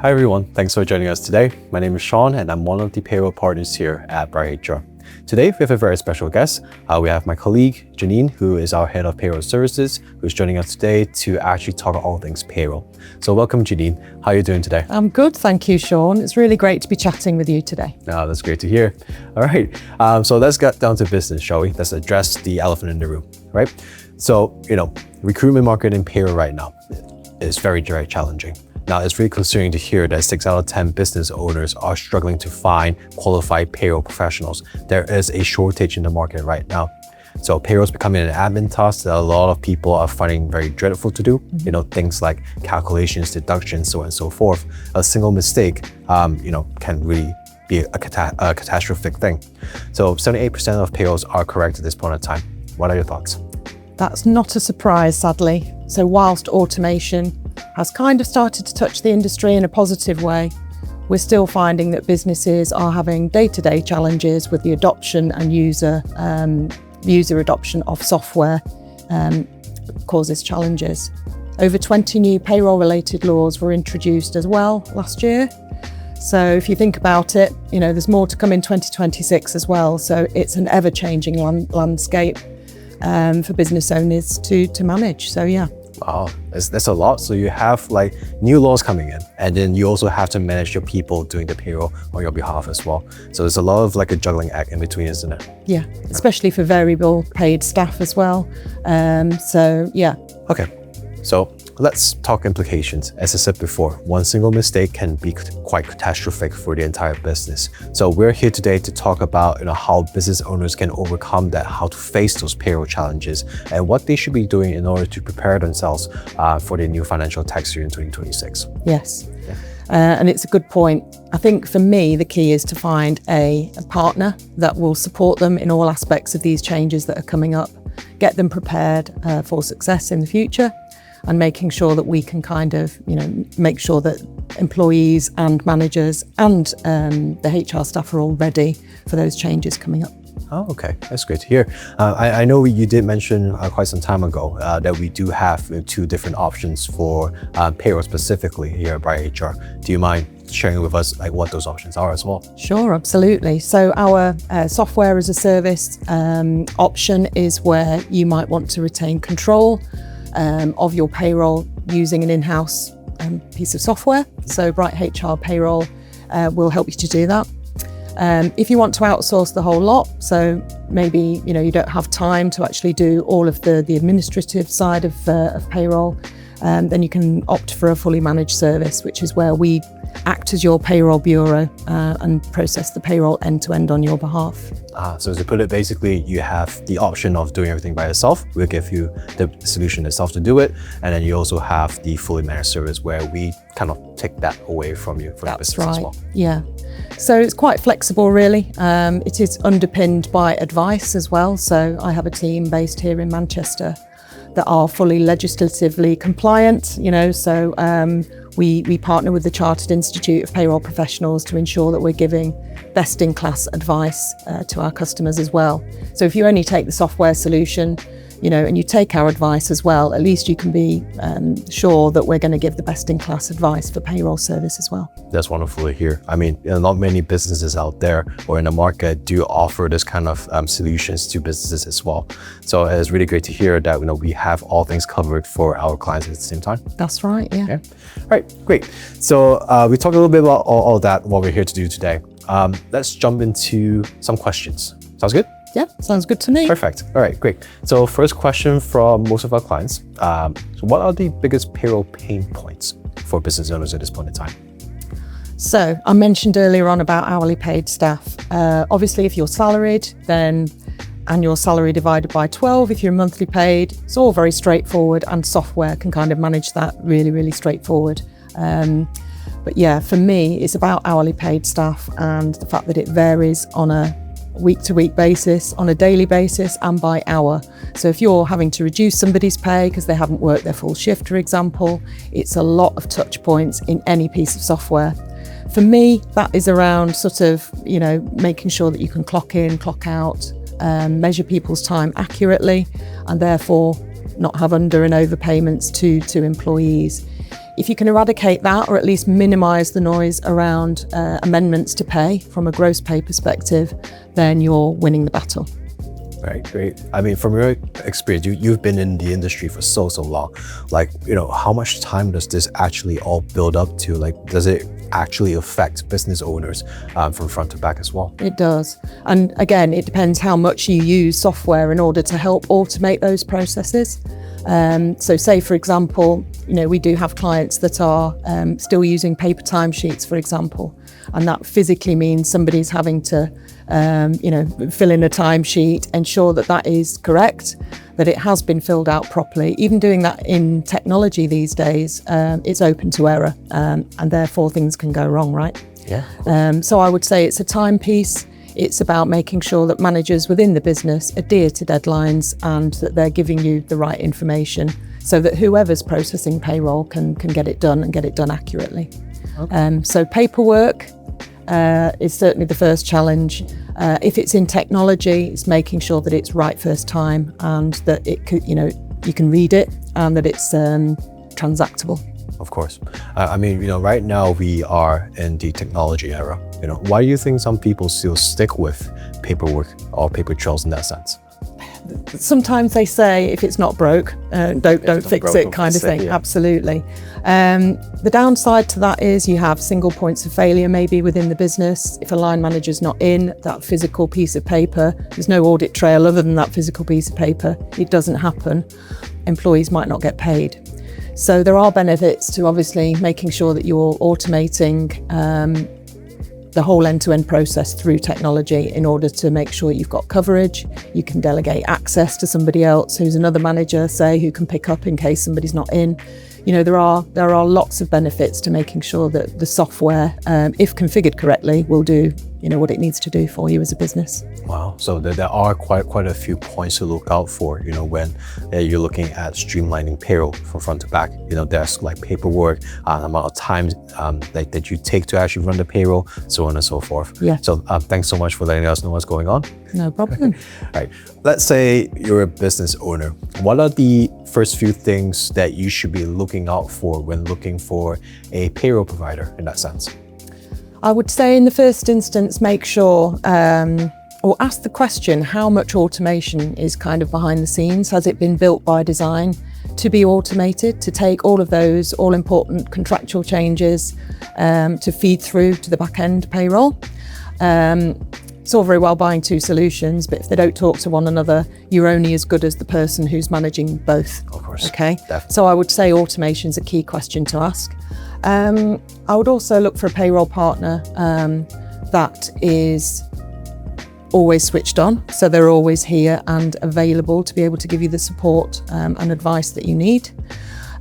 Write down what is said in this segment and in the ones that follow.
Hi everyone, thanks for joining us today. My name is Shawn and I'm one of the payroll partners here at BrightHR. Today we have a very special guest. We have my colleague Janine, who is our head of Payroll Services, who's joining us today to actually talk all things payroll. So welcome Janine, how are you doing today? I'm good, thank you Shawn. It's really great to be chatting with you today. That's great to hear. All right, so let's get down to business, shall we? Let's address the elephant in the room, right? So, recruitment market in payroll right now is very, very challenging. Now, it's really concerning to hear that 6 out of 10 business owners are struggling to find qualified payroll professionals. There is a shortage in the market right now. So payroll is becoming an admin task that a lot of people are finding very dreadful to do. Things like calculations, deductions, so on and so forth. A single mistake, can really be a catastrophic thing. So 78% of payrolls are correct at this point in time. What are your thoughts? That's not a surprise, sadly. So whilst automation has kind of started to touch the industry in a positive way, we're still finding that businesses are having day-to-day challenges with the adoption and user adoption of software causes challenges. Over 20 new payroll-related laws were introduced as well last year. So if you think about it, there's more to come in 2026 as well. So it's an ever-changing landscape for business owners to manage. So yeah. Wow, that's a lot. So you have new laws coming in, and then you also have to manage your people doing the payroll on your behalf as well. So there's a lot of a juggling act in between, isn't it? Yeah, especially for variable paid staff as well. So yeah. Okay, so let's talk implications. As I said before, one single mistake can be quite catastrophic for the entire business. So we're here today to talk about how business owners can overcome that, how to face those payroll challenges, and what they should be doing in order to prepare themselves for the new financial tax year in 2026. Yes, and it's a good point. I think for me, the key is to find a partner that will support them in all aspects of these changes that are coming up, get them prepared for success in the future, and making sure that we can make sure that employees and managers and the HR staff are all ready for those changes coming up. Oh, okay, that's great to hear. I know you did mention quite some time ago that we do have 2 different options for payroll specifically here at BrightHR. Do you mind sharing with us what those options are as well? Sure, absolutely. So our software as a service option is where you might want to retain control of your payroll using an in-house piece of software. So BrightHR Payroll will help you to do that. If you want to outsource the whole lot, so maybe you don't have time to actually do all of the administrative side of payroll, then you can opt for a fully managed service, which is where we act as your payroll bureau and process the payroll end-to-end on your behalf. So to put it, basically, you have the option of doing everything by yourself. We'll give you the solution itself to do it. And then you also have the fully managed service where we kind of take that away from you for the business as well. Yeah. So it's quite flexible, really. It is underpinned by advice as well. So I have a team based here in Manchester that are fully legislatively compliant, so we partner with the Chartered Institute of Payroll Professionals to ensure that we're giving best-in-class advice to our customers as well. So if you only take the software solution, and you take our advice as well, at least you can be sure that we're going to give the best-in-class advice for payroll service as well. That's wonderful to hear. I mean, not many businesses out there or in the market do offer this kind of solutions to businesses as well. So it's really great to hear that we have all things covered for our clients at the same time. That's right, yeah. All right, great. So we talked a little bit about all that, what we're here to do today. Let's jump into some questions. Sounds good? Yeah, sounds good to me. Perfect. All right, great. So first question from most of our clients. So what are the biggest payroll pain points for business owners at this point in time? So I mentioned earlier on about hourly paid staff. Obviously, if you're salaried, then annual salary divided by 12. If you're monthly paid, it's all very straightforward, and software can kind of manage that really, really straightforward. But yeah, for me, it's about hourly paid staff and the fact that it varies on a week-to-week basis, on a daily basis, and by hour. So if you're having to reduce somebody's pay because they haven't worked their full shift, for example, it's a lot of touch points in any piece of software. For me, that is around making sure that you can clock in, clock out, measure people's time accurately, and therefore not have under and overpayments to employees. If you can eradicate that, or at least minimise the noise around amendments to pay from a gross pay perspective, then you're winning the battle. Right, great. I mean, from your experience, you've been in the industry for so long. Like, how much time does this actually all build up to? Like, does it actually affect business owners from front to back as well? It does. And again, it depends how much you use software in order to help automate those processes. So say, for example, we do have clients that are still using paper timesheets, for example, and that physically means somebody's having to fill in a timesheet, ensure that that is correct, that it has been filled out properly. Even doing that in technology these days, it's open to error, and therefore things can go wrong, right? Yeah. So I would say it's a time piece. It's about making sure that managers within the business adhere to deadlines and that they're giving you the right information so that whoever's processing payroll can get it done and get it done accurately. Okay. So paperwork is certainly the first challenge. If it's in technology, it's making sure that it's right first time and that it could, you can read it and that it's transactable. Of course. I mean, right now we are in the technology era. Why do you think some people still stick with paperwork or paper trails in that sense? Sometimes they say if it's not broke, don't fix it kind of thing. Yeah. Absolutely. The downside to that is you have single points of failure maybe within the business. If a line manager's not in, that physical piece of paper, there's no audit trail other than that physical piece of paper. It doesn't happen. Employees might not get paid. So there are benefits to obviously making sure that you're automating the whole end-to-end process through technology in order to make sure you've got coverage. You can delegate access to somebody else who's another manager, say, who can pick up in case somebody's not in. There are lots of benefits to making sure that the software, if configured correctly, will do what it needs to do for you as a business. Wow. So there are quite a few points to look out for, when you're looking at streamlining payroll from front to back. There's like paperwork, amount of time that you take to actually run the payroll, so on and so forth. Yeah. So thanks so much for letting us know what's going on. No problem. All right. Let's say you're a business owner. What are the first few things that you should be looking out for when looking for a payroll provider in that sense? I would say in the first instance, make sure or ask the question, how much automation is kind of behind the scenes? Has it been built by design to be automated, to take all of those all-important contractual changes to feed through to the back-end payroll? It's all very well buying two solutions, but if they don't talk to one another, you're only as good as the person who's managing both. Of course. Okay. Definitely. So I would say automation is a key question to ask. I would also look for a payroll partner that is always switched on. So they're always here and available to be able to give you the support and advice that you need.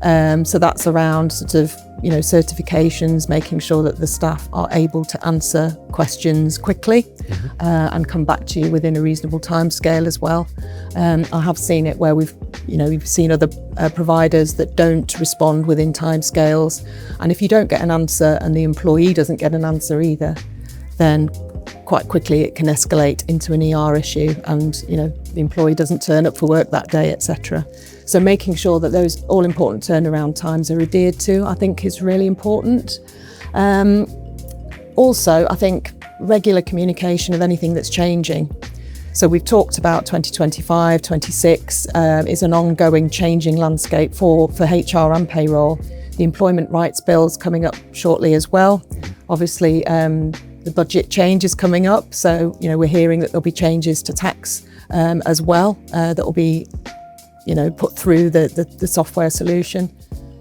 So that's around sort of, certifications, making sure that the staff are able to answer questions quickly and come back to you within a reasonable timescale as well. I have seen it where we've seen other providers that don't respond within timescales. And if you don't get an answer and the employee doesn't get an answer either, then quite quickly it can escalate into an ER issue and, the employee doesn't turn up for work that day, etc. So making sure that those all-important turnaround times are adhered to, I think is really important. Also, I think regular communication of anything that's changing. So we've talked about 2025, 26 is an ongoing changing landscape for HR and payroll. The employment rights bill's coming up shortly as well. Obviously, the budget change is coming up. So, we're hearing that there'll be changes to tax as well that will be put through the software solution.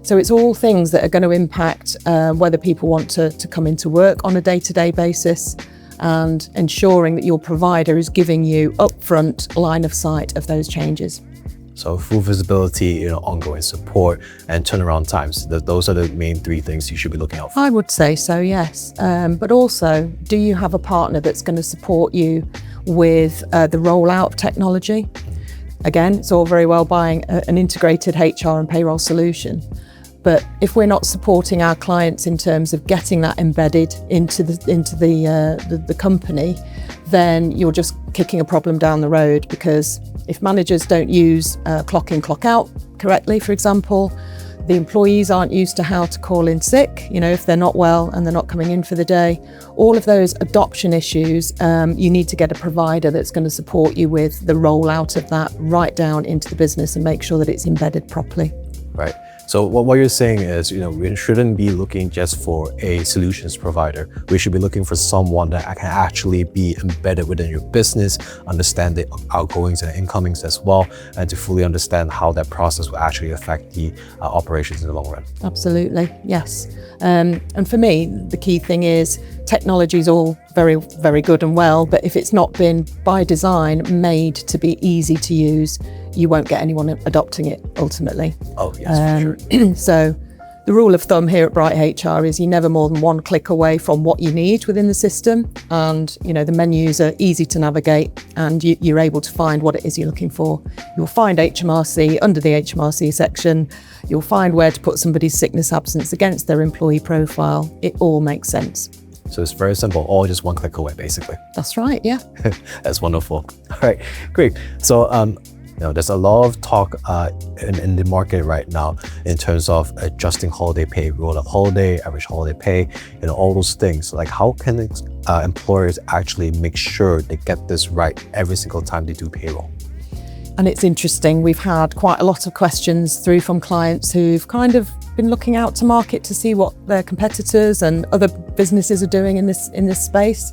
So it's all things that are going to impact whether people want to come into work on a day-to-day basis and ensuring that your provider is giving you upfront line of sight of those changes. So full visibility, ongoing support and turnaround times. Those are the main three things you should be looking out for. I would say so, yes. But also, do you have a partner that's going to support you with the rollout of technology? Again, it's all very well buying an integrated HR and payroll solution. But if we're not supporting our clients in terms of getting that embedded into the company, then you're just kicking a problem down the road because if managers don't use clock in, clock out correctly, for example, the employees aren't used to how to call in sick, if they're not well and they're not coming in for the day. All of those adoption issues, you need to get a provider that's going to support you with the rollout of that right down into the business and make sure that it's embedded properly. Right. So what you're saying is, we shouldn't be looking just for a solutions provider. We should be looking for someone that can actually be embedded within your business, understand the outgoings and incomings as well, and to fully understand how that process will actually affect the operations in the long run. Absolutely, yes. And for me, the key thing is technology is all very, very good and well, but if it's not been by design made to be easy to use, you won't get anyone adopting it ultimately. Oh, yes, for sure. So the rule of thumb here at BrightHR is you're never more than one click away from what you need within the system. And, the menus are easy to navigate and you're able to find what it is you're looking for. You'll find HMRC under the HMRC section. You'll find where to put somebody's sickness absence against their employee profile. It all makes sense. So it's very simple, all just one click away, basically. That's right, yeah. That's wonderful. All right, great. So, there's a lot of talk in the market right now in terms of adjusting holiday pay, roll up holiday, average holiday pay, all those things. Like, how can employers actually make sure they get this right every single time they do payroll? And it's interesting, we've had quite a lot of questions through from clients who've kind of been looking out to market to see what their competitors and other businesses are doing in this space.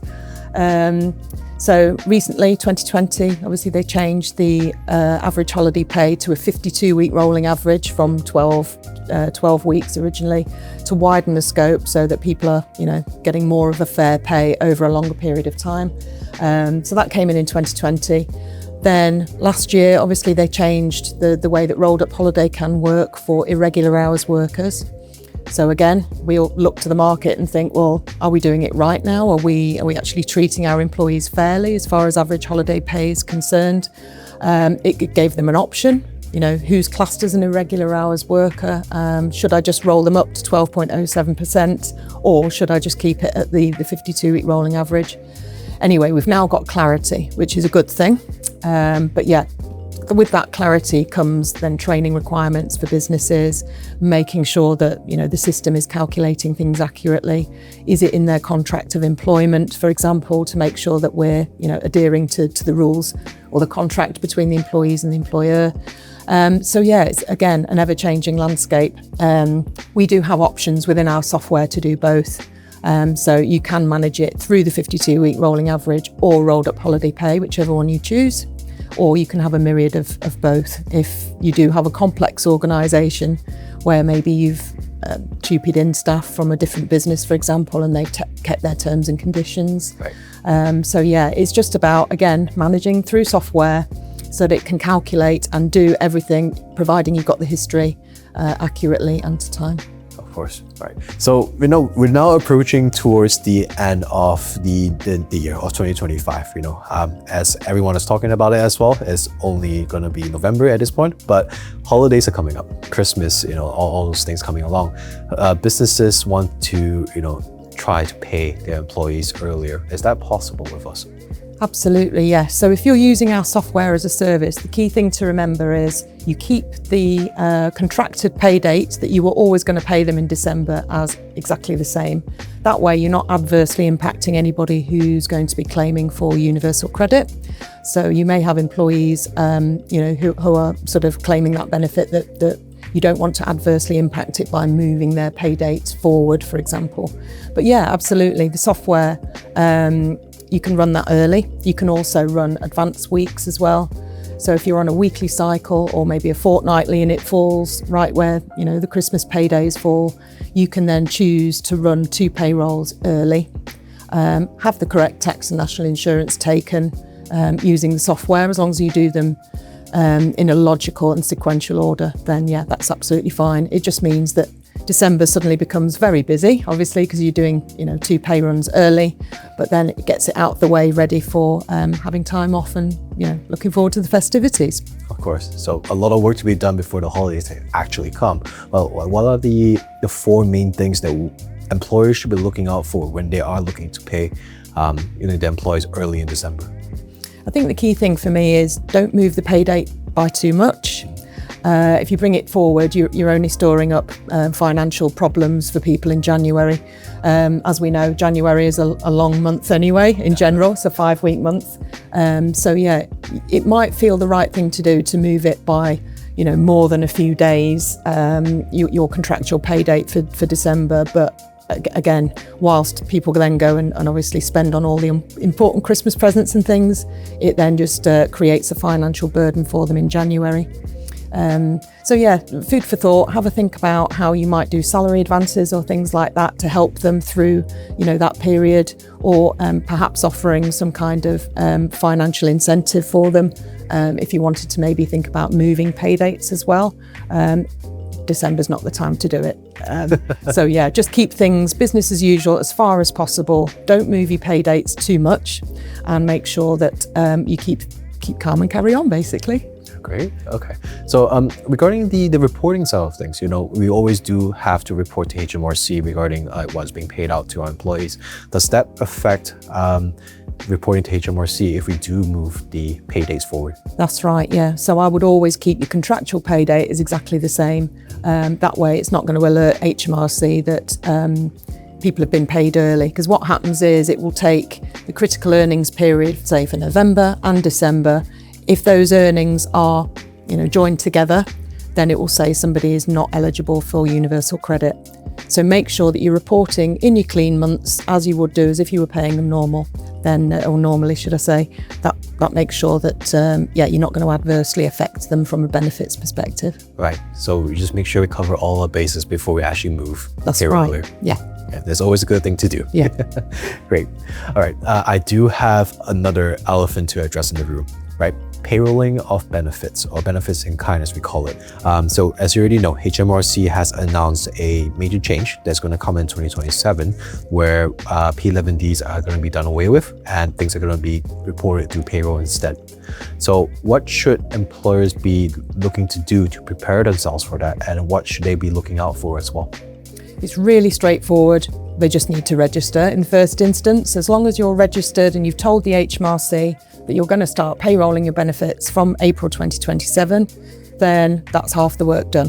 So recently, 2020, obviously they changed the average holiday pay to a 52-week rolling average from 12 weeks originally, to widen the scope so that people are, getting more of a fair pay over a longer period of time. So that came in 2020. Then last year, obviously they changed the way that rolled up holiday can work for irregular hours workers. So again, we'll look to the market and think, well, are we doing it right now? Are we actually treating our employees fairly as far as average holiday pay is concerned? It gave them an option, who's classed as an irregular hours worker? Should I just roll them up to 12.07% or should I just keep it at the 52-week rolling average? Anyway, we've now got clarity, which is a good thing. But yeah, with that clarity comes then training requirements for businesses, making sure that the system is calculating things accurately. Is it in their contract of employment, for example, to make sure that we're adhering to the rules or the contract between the employees and the employer. So yeah, it's again an ever-changing landscape. We do have options within our software to do both. So you can manage it through the 52-week rolling average or rolled up holiday pay, whichever one you choose. Or you can have a myriad of both. If you do have a complex organisation where maybe you've tupied in staff from a different business, for example, and they've kept their terms and conditions. Right. So yeah, it's just about, again, managing through software so that it can calculate and do everything, providing you've got the history accurately and to time. Of course, right. So we're now approaching towards the end of the year of 2025. As everyone is talking about it as well, it's only going to be November at this point, but holidays are coming up, Christmas, all those things coming along. Businesses want to try to pay their employees earlier. Is that possible with us? Absolutely, yes. So if you're using our software as a service, the key thing to remember is you keep the contracted pay date that you were always going to pay them in December as exactly the same. That way you're not adversely impacting anybody who's going to be claiming for universal credit. So you may have employees who are sort of claiming that benefit that you don't want to adversely impact it by moving their pay dates forward, for example. But yeah, absolutely. The software, you can run that early. You can also run advanced weeks as well. So if you're on a weekly cycle or maybe a fortnightly and it falls right where the Christmas paydays fall, you can then choose to run 2 payrolls early, have the correct tax and national insurance taken using the software. As long as you do them in a logical and sequential order, then yeah, that's absolutely fine. It just means that December suddenly becomes very busy, obviously, because you're doing 2 pay runs early, but then it gets it out of the way, ready for having time off and looking forward to the festivities. Of course. So a lot of work to be done before the holidays actually come. Well, what are the 4 main things that employers should be looking out for when they are looking to pay the employees early in December? I think the key thing for me is don't move the pay date by too much. If you bring it forward, you're only storing up financial problems for people in January. As we know, January is a long month anyway, in general, it's a 5-week month. So yeah, it might feel the right thing to do to move it by more than a few days, your contractual pay date for December. But again, whilst people then go and obviously spend on all the important Christmas presents and things, it then just creates a financial burden for them in January. So yeah, food for thought. Have a think about how you might do salary advances or things like that to help them through, that period, or perhaps offering some kind of financial incentive for them. If you wanted to maybe think about moving pay dates as well. December's not the time to do it. So yeah, just keep things business as usual as far as possible. Don't move your pay dates too much, and make sure that you keep calm and carry on, basically. Great. Okay. So regarding the reporting side of things, we always do have to report to HMRC regarding what's being paid out to our employees. Does that affect reporting to HMRC if we do move the pay dates forward? That's right, yeah. So I would always keep your contractual pay date is exactly the same. That way it's not going to alert HMRC that people have been paid early, because what happens is it will take the critical earnings period, say for November and December. If those earnings are, joined together, then it will say somebody is not eligible for universal credit. So make sure that you're reporting in your clean months as you would do as if you were paying them normally, should I say. That makes sure that, you're not going to adversely affect them from a benefits perspective. Right. So we just make sure we cover all our bases before we actually move. That's right. Yeah. That's always a good thing to do. Yeah. Great. All right. I do have another elephant to address in the room, right? Payrolling of benefits, or benefits in kind as we call it. So as you already know, HMRC has announced a major change that's going to come in 2027, where P11Ds are going to be done away with and things are going to be reported through payroll instead. So what should employers be looking to do to prepare themselves for that, and what should they be looking out for as well? It's really straightforward. They just need to register in the first instance. As long as you're registered and you've told the HMRC that you're going to start payrolling your benefits from April 2027, then that's half the work done.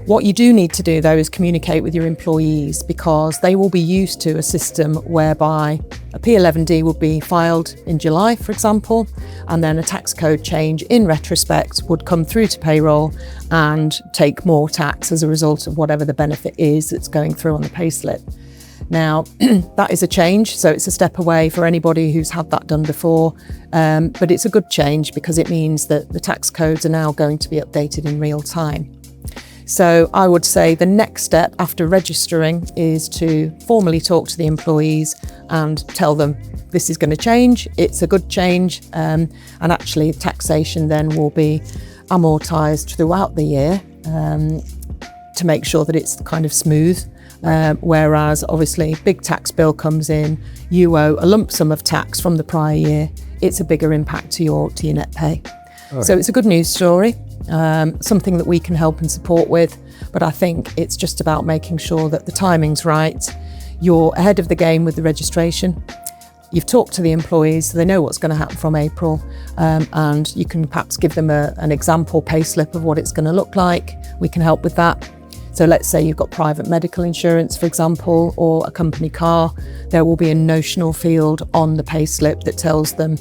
What you do need to do, though, is communicate with your employees, because they will be used to a system whereby a P11D would be filed in July, for example, and then a tax code change in retrospect would come through to payroll and take more tax as a result of whatever the benefit is that's going through on the payslip. Now, that is a change, so it's a step away for anybody who's had that done before, but it's a good change because it means that the tax codes are now going to be updated in real time. So I would say the next step after registering is to formally talk to the employees and tell them this is going to change, it's a good change, and actually taxation then will be amortised throughout the year to make sure that it's kind of smooth. Whereas obviously big tax bill comes in, you owe a lump sum of tax from the prior year, it's a bigger impact to your net pay. Right. So it's a good news story, something that we can help and support with, but I think it's just about making sure that the timing's right, you're ahead of the game with the registration, you've talked to the employees so they know what's going to happen from April, and you can perhaps give them an example pay slip of what it's going to look like. We can help with that. So let's say you've got private medical insurance, for example, or a company car, there will be a notional field on the pay slip that tells them,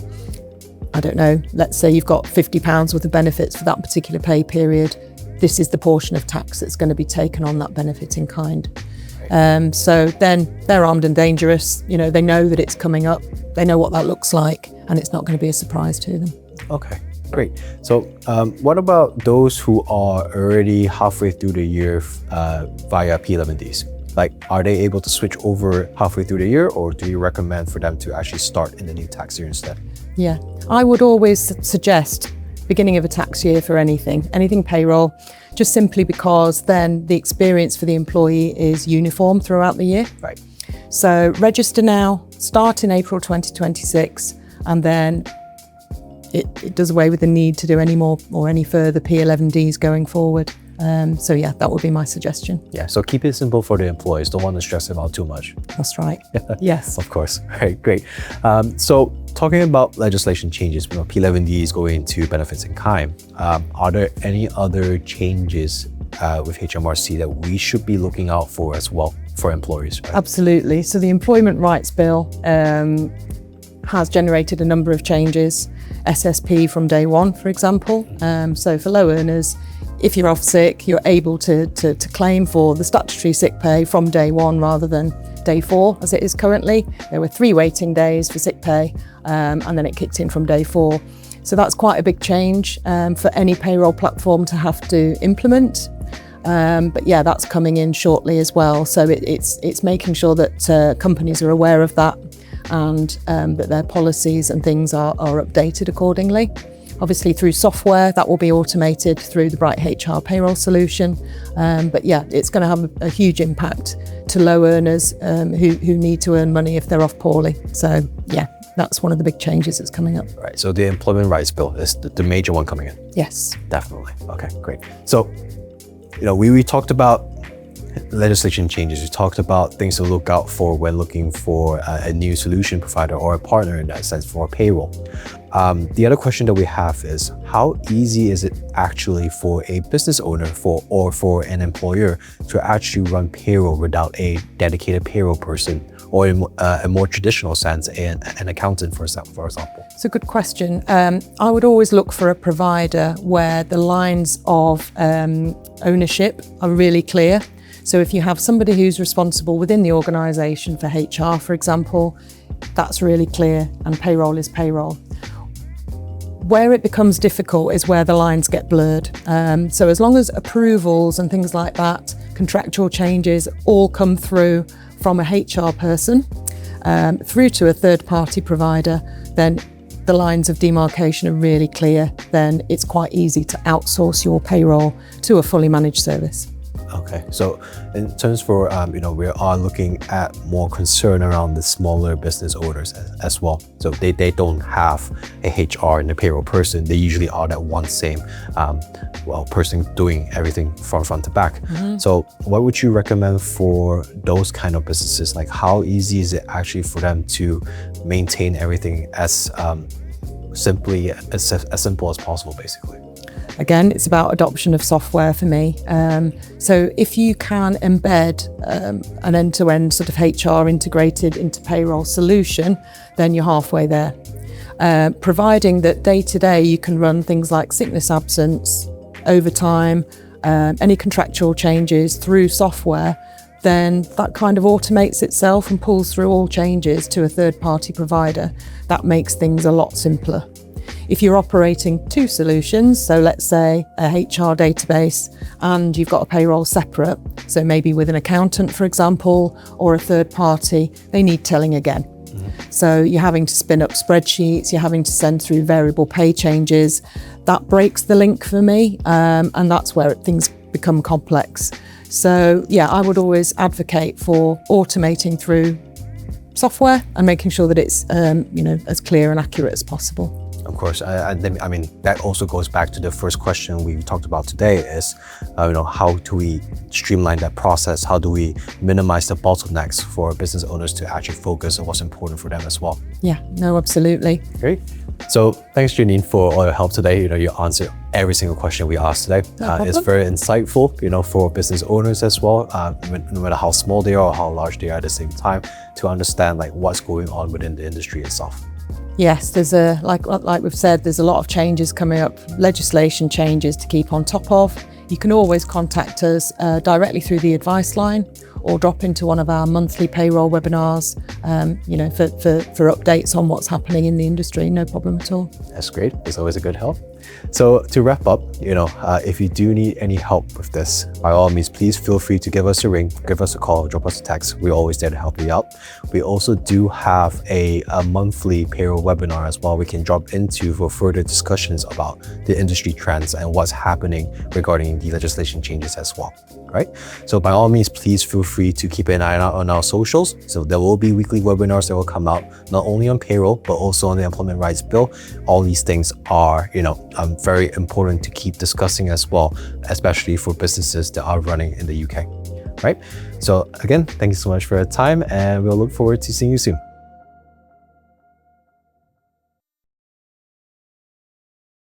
I don't know, let's say you've got £50 worth of benefits for that particular pay period. This is the portion of tax that's going to be taken on that benefit in kind. So then they're armed and dangerous. They know that it's coming up. They know what that looks like, and it's not going to be a surprise to them. Okay. Great. So what about those who are already halfway through the year via P11Ds? Like, are they able to switch over halfway through the year, or do you recommend for them to actually start in the new tax year instead? Yeah, I would always suggest beginning of a tax year for anything payroll, just simply because then the experience for the employee is uniform throughout the year. Right. So register now, start in April 2026, and then it does away with the need to do any more or any further P11Ds going forward. So yeah, that would be my suggestion. Yeah, so keep it simple for the employees. Don't want to stress them out too much. That's right. Yes. Of course. All right, great. So talking about legislation changes, P11D is going into benefits in kind. Are there any other changes with HMRC that we should be looking out for as well for employees? Right? Absolutely. So the Employment Rights Bill has generated a number of changes. SSP from day one, for example. So for low earners, if you're off sick, you're able to claim for the statutory sick pay from day one rather than day 4, as it is currently. There were 3 waiting days for sick pay, and then it kicked in from day 4. So that's quite a big change for any payroll platform to have to implement. But yeah, that's coming in shortly as well. So it's making sure that companies are aware of that and that their policies and things are updated accordingly. Obviously through software, that will be automated through the BrightHR payroll solution. But yeah, it's going to have a huge impact to low earners who need to earn money if they're off poorly. So yeah, that's one of the big changes that's coming up. Right, so the Employment Rights Bill is the major one coming in? Yes. Definitely. Okay, great. So, we talked about legislation changes. We talked about things to look out for when looking for a new solution provider or a partner in that sense for payroll. The other question that we have is, how easy is it actually for a business owner or for an employer to actually run payroll without a dedicated payroll person, or in a more traditional sense, an accountant, for example? It's a good question. I would always look for a provider where the lines of ownership are really clear. So if you have somebody who's responsible within the organisation for HR, for example, that's really clear, and payroll is payroll. Where it becomes difficult is where the lines get blurred. So as long as approvals and things like that, contractual changes, all come through from a HR person through to a third-party provider, then the lines of demarcation are really clear. Then it's quite easy to outsource your payroll to a fully managed service. Okay, so in terms for, we are looking at more concern around the smaller business owners as well. So they don't have a HR and a payroll person. They usually are that one same person doing everything from front to back. Mm-hmm. So what would you recommend for those kind of businesses? Like, how easy is it actually for them to maintain everything as simple as possible, basically? Again, it's about adoption of software for me. So if you can embed an end-to-end sort of HR integrated into payroll solution, then you're halfway there. Providing that day-to-day you can run things like sickness absence, overtime, any contractual changes through software, then that kind of automates itself and pulls through all changes to a third-party provider. That makes things a lot simpler. If you're operating 2 solutions, so let's say a HR database and you've got a payroll separate, so maybe with an accountant, for example, or a third party, they need telling again. Mm-hmm. So you're having to spin up spreadsheets, you're having to send through variable pay changes. That breaks the link for me, and that's where things become complex. So yeah, I would always advocate for automating through software and making sure that it's as clear and accurate as possible. Of course, I mean, that also goes back to the first question we talked about today is, how do we streamline that process? How do we minimize the bottlenecks for business owners to actually focus on what's important for them as well? Yeah, no, absolutely. Great. So thanks, Janine, for all your help today. You answered every single question we asked today. It's very insightful, for business owners as well, no matter how small they are or how large they are at the same time, to understand what's going on within the industry itself. Yes, there's like we've said, there's a lot of changes coming up, legislation changes to keep on top of. You can always contact us directly through the advice line or drop into one of our monthly payroll webinars, for updates on what's happening in the industry. No problem at all. That's great. It's always a good help. So to wrap up, if you do need any help with this, by all means, please feel free to give us a ring, give us a call, drop us a text. We're always there to help you out. We also do have a monthly payroll webinar as well we can drop into for further discussions about the industry trends and what's happening regarding the legislation changes as well, right? So by all means, please feel free to keep an eye out on our socials. So there will be weekly webinars that will come out, not only on payroll, but also on the Employment Rights Bill. All these things are, very important to keep discussing as well, especially for businesses that are running in the UK, right? So again, thank you so much for your time, and we'll look forward to seeing you soon.